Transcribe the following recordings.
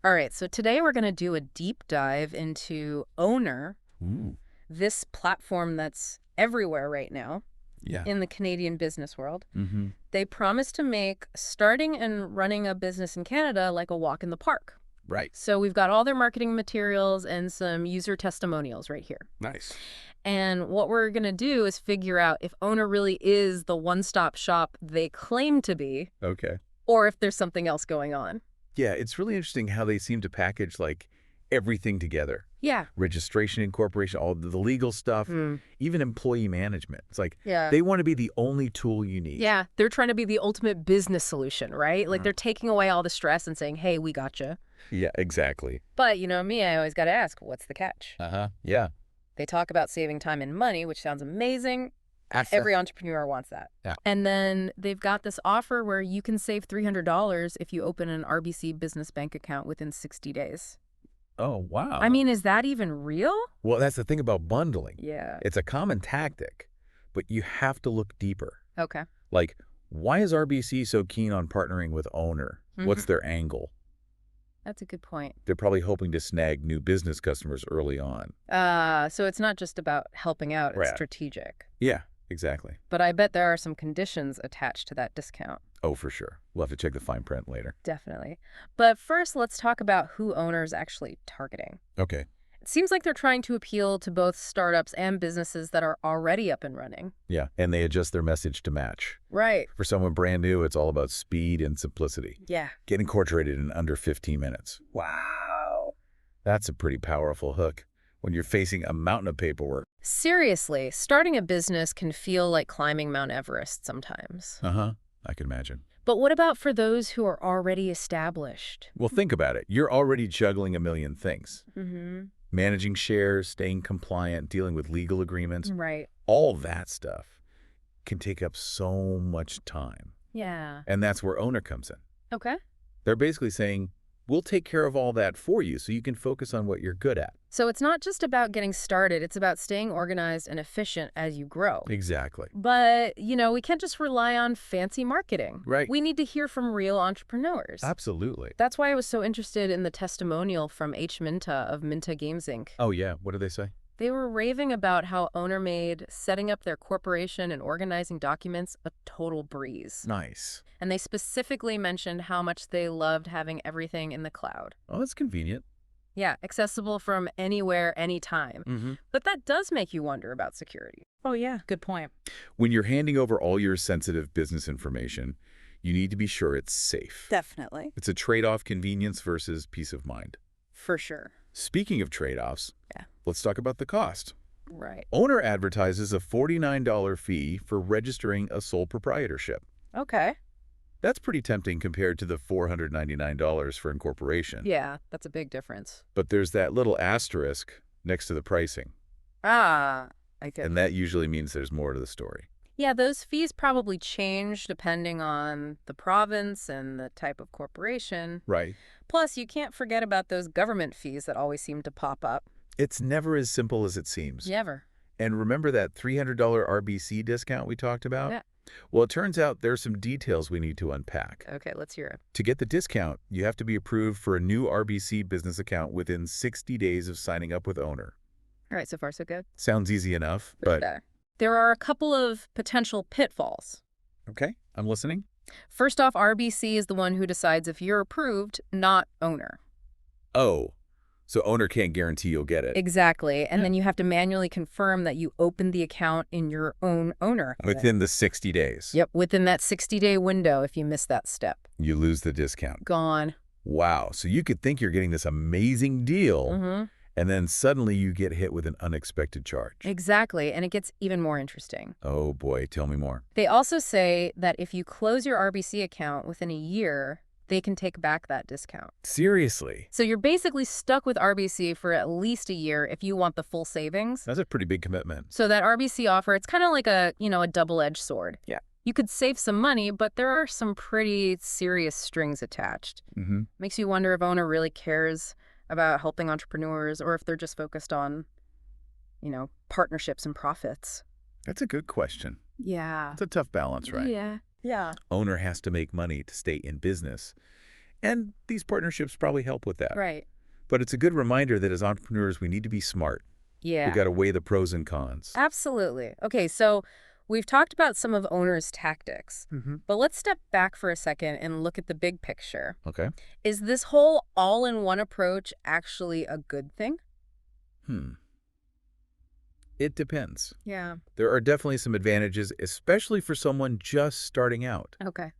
All right, so today we're going to do a deep dive into Ownr, Ooh. this platform that's everywhere right now Yeah. in the Canadian business world. Mm-hmm. They promise to make starting and running a business in Canada like a walk in the park. Right. So we've got all their marketing materials and some user testimonials right here. Nice. And what we're going to do is figure out if Ownr really is the one-stop shop they claim to be, Okay. or if there's something else going on. Yeah, it's really interesting how they seem to package like everything together. Yeah. Registration, incorporation, all the legal stuff, Hmm. even employee management. It's like Yeah. they want to be the only tool you need. Yeah, they're trying to be the ultimate business solution, right? Like they're taking away all the stress and saying, hey, we gotcha. Yeah, exactly. But you know me, I always got to ask, what's the catch? Uh-huh. Yeah. They talk about saving time and money, which sounds amazing. Every entrepreneur wants that. Yeah. And then they've got this offer where you can save $300 if you open an RBC business bank account within 60 days. Oh, wow. I mean, is that even real? Well, that's the thing about bundling. Yeah. It's a common tactic, but you have to look deeper. Okay. Like, why is RBC so keen on partnering with Ownr? What's their angle? That's a good point. They're probably hoping to snag new business customers early on. So it's not just about helping out, it's Right. strategic. Yeah, exactly. But I bet there are some conditions attached to that discount. Oh, for sure. We'll have to check the fine print later. Definitely. But first, let's talk about who Ownr is actually targeting. Okay. It seems like they're trying to appeal to both startups and businesses that are already up and running. Yeah, and they adjust their message to match. Right. For someone brand new, it's all about speed and simplicity. Yeah. Get incorporated in under 15 minutes. Wow. That's a pretty powerful hook when you're facing a mountain of paperwork. Seriously, starting a business can feel like climbing Mount Everest sometimes. Uh-huh. I can imagine. But what about for those who are already established? Well, think about it. You're already juggling a million things. Mm-hmm. Managing shares, staying compliant, dealing with legal agreements. Right. All that stuff can take up so much time. Yeah. And that's where Ownr comes in. Okay. They're basically saying, we'll take care of all that for you so you can focus on what you're good at. So it's not just about getting started, it's about staying organized and efficient as you grow. Exactly. But, you know, we can't just rely on fancy marketing. Right. We need to hear from real entrepreneurs. Absolutely. That's why I was so interested in the testimonial from H. Minta of Minta Games Inc. Oh, yeah. What did they say? They were raving about how Ownr made setting up their corporation and organizing documents a total breeze. Nice. And they specifically mentioned how much they loved having everything in the cloud. Oh, that's convenient. Yeah, accessible from anywhere, anytime. Mm-hmm. But that does make you wonder about security. Oh, yeah. Good point. When you're handing over all your sensitive business information, you need to be sure it's safe. Definitely. It's a trade-off, convenience versus peace of mind. For sure. Speaking of trade-offs, Yeah. let's talk about the cost. Right. Ownr advertises a $49 fee for registering a sole proprietorship. Okay. That's pretty tempting compared to the $499 for incorporation. Yeah, that's a big difference. But there's that little asterisk next to the pricing, Ah, I get and that usually means there's more to the story. Yeah, those fees probably change depending on the province and the type of corporation. Right. Plus, you can't forget about those government fees that always seem to pop up. It's never as simple as it seems. Never. And remember that $300 RBC discount we talked about? Yeah. Well, it turns out there's some details we need to unpack. Okay, let's hear it. To get the discount, you have to be approved for a new RBC business account within 60 days of signing up with Ownr. All right, so far so good. Sounds easy enough, but... There are a couple of potential pitfalls. Okay, I'm listening. First off, RBC is the one who decides if you're approved, not Ownr. Oh, so Ownr can't guarantee you'll get it. Exactly. And then you have to manually confirm that you opened the account in your own Ownr. Within the 60 days. Yep, within that 60-day window if you miss that step. You lose the discount. Gone. Wow, so you could think you're getting this amazing deal, Mm-hmm. and then suddenly you get hit with an unexpected charge. Exactly, and it gets even more interesting. Oh boy, tell me more. They also say that if you close your RBC account within a year, they can take back that discount. Seriously? So you're basically stuck with RBC for at least a year if you want the full savings. That's a pretty big commitment. So that RBC offer, it's kind of like a double-edged sword. Yeah. You could save some money, but there are some pretty serious strings attached. Mm-hmm. Makes you wonder if Ownr really cares about helping entrepreneurs or if they're just focused on, partnerships and profits. That's a good question. Yeah. It's a tough balance, right? Yeah. Yeah. Ownr has to make money to stay in business, And these partnerships probably help with that. Right. But it's a good reminder that as entrepreneurs, we need to be smart. We Yeah. got to weigh the pros and cons. Absolutely. Okay, so we've talked about some of Ownr's tactics, but let's step back for a second and look at the big picture. Okay. Is this whole all-in-one approach actually a good thing? It depends. Yeah. There are definitely some advantages, especially for someone just starting out. Okay.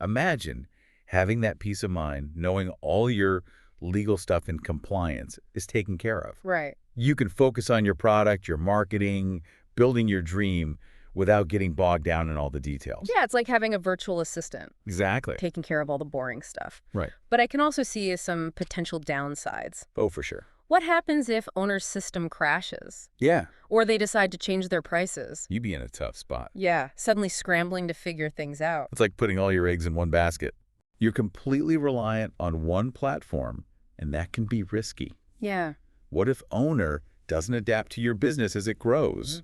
Imagine having that peace of mind, knowing all your legal stuff and compliance is taken care of. Right. You can focus on your product, your marketing, building your dream without getting bogged down in all the details. Yeah, it's like having a virtual assistant Exactly. taking care of all the boring stuff. Right. But I can also see some potential downsides. Oh, for sure. What happens if Ownr's system crashes? Yeah. Or they decide to change their prices? You'd be in a tough spot. Yeah, suddenly scrambling to figure things out. It's like putting all your eggs in one basket. You're completely reliant on one platform, and that can be risky. Yeah. What if Ownr doesn't adapt to your business as it grows?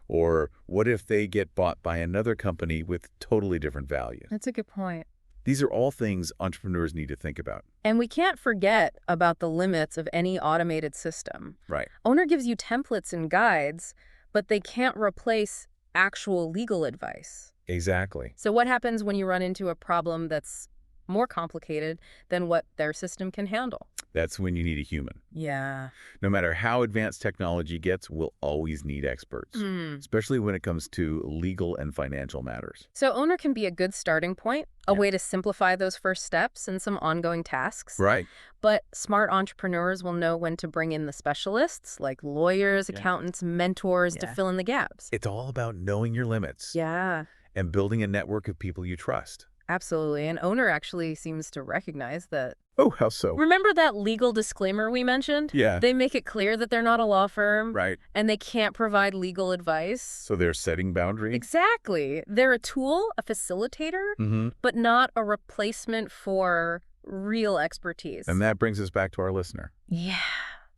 Or what if they get bought by another company with totally different values? That's a good point. These are all things entrepreneurs need to think about. And we can't forget about the limits of any automated system. Right. Ownr gives you templates and guides, but they can't replace actual legal advice. Exactly. So what happens when you run into a problem that's more complicated than what their system can handle? That's when you need a human. Yeah. No matter how advanced technology gets, we'll always need experts, especially when it comes to legal and financial matters. So Ownr can be a good starting point, a way to simplify those first steps and some ongoing tasks. Right. But smart entrepreneurs will know when to bring in the specialists, like lawyers, accountants, mentors, to fill in the gaps. It's all about knowing your limits Yeah. and building a network of people you trust. Absolutely. And Ownr actually seems to recognize that. Oh, how so? Remember that legal disclaimer we mentioned? Yeah. They make it clear that they're not a law firm. Right. And they can't provide legal advice. So they're setting boundaries? Exactly. They're a tool, a facilitator, but not a replacement for real expertise. And that brings us back to our listener. Yeah.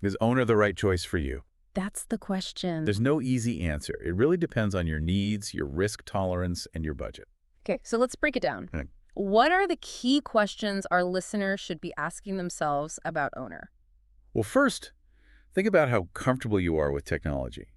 Is Ownr the right choice for you? That's the question. There's no easy answer. It really depends on your needs, your risk tolerance, and your budget. Okay, so let's break it down. Okay. What are the key questions our listeners should be asking themselves about Ownr? Well, first, think about how comfortable you are with technology.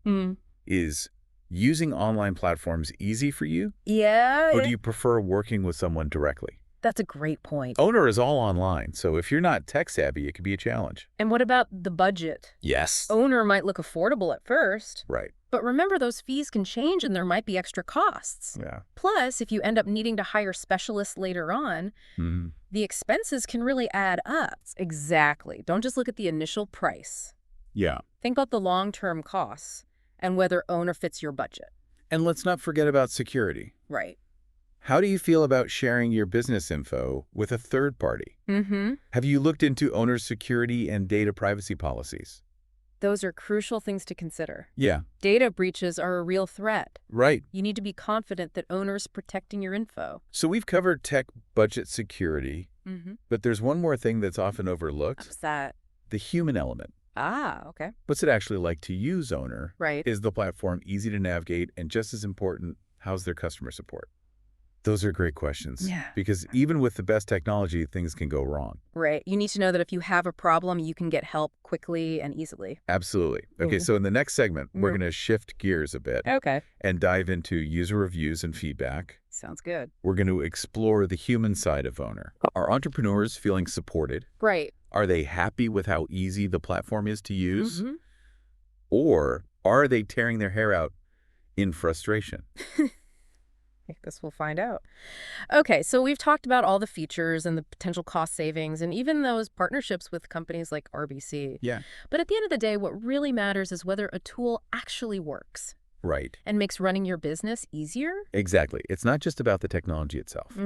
Is using online platforms easy for you? Yeah. Or do you prefer working with someone directly? That's a great point. Ownr is all online, so if you're not tech savvy, it could be a challenge. And what about the budget? Yes. Ownr might look affordable at first, Right. but remember those fees can change and there might be extra costs. Yeah. Plus, if you end up needing to hire specialists later on, the expenses can really add up. Exactly. Don't just look at the initial price. Yeah. Think about the long-term costs and whether Ownr fits your budget. And let's not forget about security. Right. How do you feel about sharing your business info with a third party? Have you looked into Ownr's security and data privacy policies? Those are crucial things to consider. Yeah. Data breaches are a real threat. Right. You need to be confident that Ownr's protecting your info. So we've covered tech budget security, but there's one more thing that's often overlooked. What's that? The human element. Ah, okay. What's it actually like to use Ownr? Right. Is the platform easy to navigate? And just as important, how's their customer support? Those are great questions. Yeah. Because even with the best technology, things can go wrong. Right. You need to know that if you have a problem, you can get help quickly and easily. Absolutely. Okay, so in the next segment, we're going to shift gears a bit Okay. and dive into user reviews and feedback. Sounds good. We're going to explore the human side of Ownr. Are entrepreneurs feeling supported? Right. Are they happy with how easy the platform is to use? Or are they tearing their hair out in frustration? I guess we'll find out. Okay, so we've talked about all the features and the potential cost savings and even those partnerships with companies like RBC. Yeah. But at the end of the day, what really matters is whether a tool actually works Right. and makes running your business easier. Exactly. It's not just about the technology itself.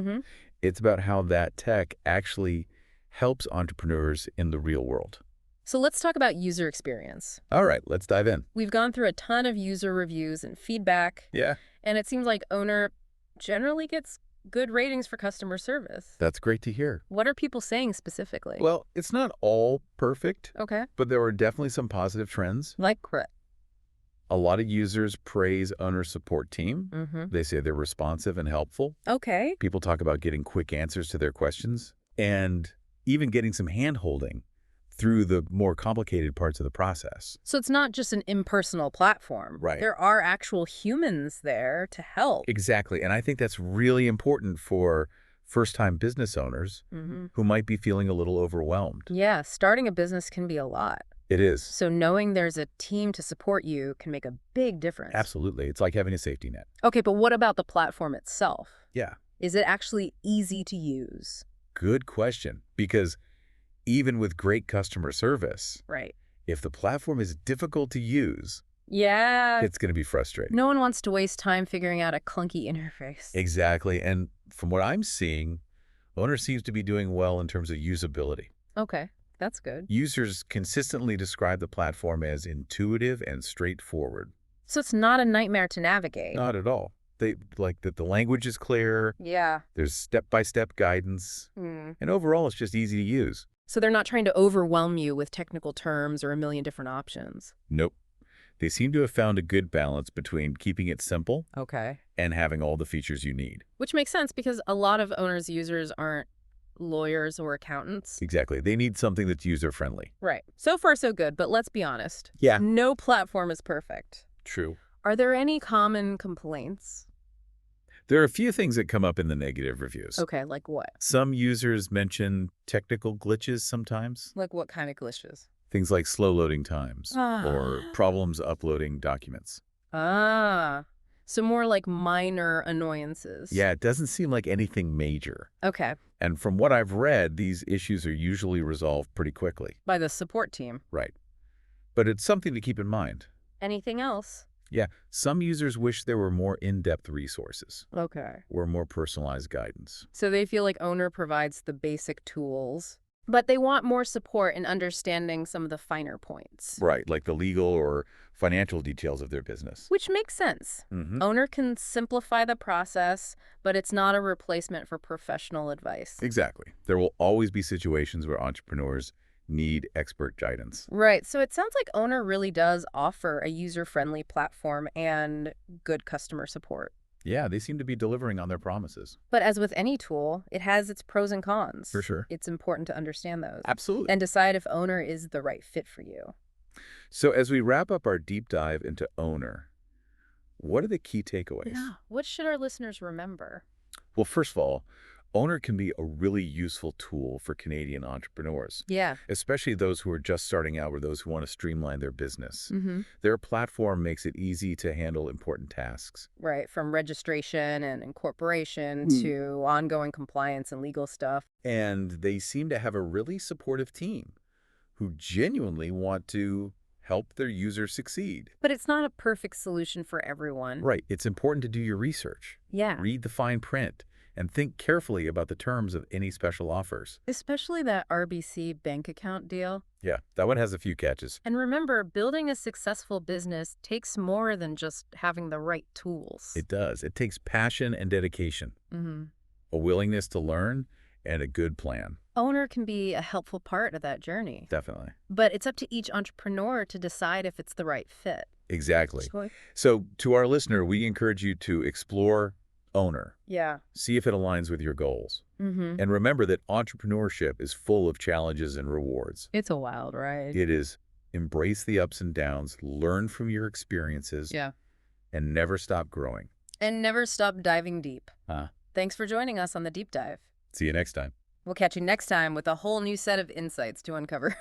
It's about how that tech actually helps entrepreneurs in the real world. So let's talk about user experience. All right, let's dive in. We've gone through a ton of user reviews and feedback. Yeah. And it seems like Ownr generally gets good ratings for customer service. That's great to hear. What are people saying specifically? Well, it's not all perfect, Okay. but there are definitely some positive trends. Like what? A lot of users praise Ownr's support team. They say they're responsive and helpful. Okay. People talk about getting quick answers to their questions. and even getting some hand-holding through the more complicated parts of the process. So it's not just an impersonal platform. Right. There are actual humans there to help. Exactly. And I think that's really important for first-time business owners who might be feeling a little overwhelmed. Yeah, starting a business can be a lot. It is. So knowing there's a team to support you can make a big difference. Absolutely. It's like having a safety net. Okay, but what about the platform itself? Yeah. Is it actually easy to use? Good question. Because even with great customer service, Right. if the platform is difficult to use, Yeah. it's going to be frustrating. No one wants to waste time figuring out a clunky interface. Exactly. And from what I'm seeing, Ownr seems to be doing well in terms of usability. Okay, that's good. Users consistently describe the platform as intuitive and straightforward. So it's not a nightmare to navigate. Not at all. They like that the language is clear, Yeah. there's step-by-step guidance, and overall it's just easy to use. So they're not trying to overwhelm you with technical terms or a million different options. Nope. They seem to have found a good balance between keeping it simple Okay. and having all the features you need. Which makes sense because a lot of Ownr's users aren't lawyers or accountants. Exactly. They need something that's user-friendly. Right. So far, so good, but let's be honest. Yeah. No platform is perfect. True. Are there any common complaints? There are a few things that come up in the negative reviews. Okay, like what? Some users mention technical glitches sometimes. Like what kind of glitches? Things like slow loading times Ah. or problems uploading documents. Ah, so more like minor annoyances. Yeah, it doesn't seem like anything major. Okay, And from what I've read, these issues are usually resolved pretty quickly. by the support team. Right. But it's something to keep in mind. Anything else? Yeah, some users wish there were more in-depth resources Okay. or more personalized guidance. So they feel like Ownr provides the basic tools, but they want more support in understanding some of the finer points. Right, like the legal or financial details of their business. Which makes sense. Ownr can simplify the process, but it's not a replacement for professional advice. Exactly. There will always be situations where entrepreneurs need expert guidance. Right. So it sounds like Ownr really does offer a user-friendly platform and good customer support. Yeah, they seem to be delivering on their promises. But as with any tool, it has its pros and cons. For sure. It's important to understand those. Absolutely. And decide if Ownr is the right fit for you. So as we wrap up our deep dive into Ownr, what are the key takeaways? What should our listeners remember? Well, first of all, Ownr can be a really useful tool for Canadian entrepreneurs, Yeah. especially those who are just starting out or those who want to streamline their business. Mm-hmm. Their platform makes it easy to handle important tasks. Right. From registration and incorporation to ongoing compliance and legal stuff. And they seem to have a really supportive team who genuinely want to help their users succeed. But it's not a perfect solution for everyone. Right. It's important to do your research. Yeah. Read the fine print and think carefully about the terms of any special offers. Especially that RBC bank account deal. Yeah, that one has a few catches. And remember, building a successful business takes more than just having the right tools. It does. It takes passion and dedication, Mm-hmm. a willingness to learn, and a good plan. Ownr can be a helpful part of that journey. Definitely. But it's up to each entrepreneur to decide if it's the right fit. Exactly. So to our listener, we encourage you to explore Ownr. Yeah. See if it aligns with your goals. Mm-hmm. And remember that entrepreneurship is full of challenges and rewards. It's a wild ride. It is embrace the ups and downs, learn from your experiences, Yeah. and never stop growing. And never stop diving deep. Huh. Thanks for joining us on the Deep Dive. See you next time. We'll catch you next time with a whole new set of insights to uncover.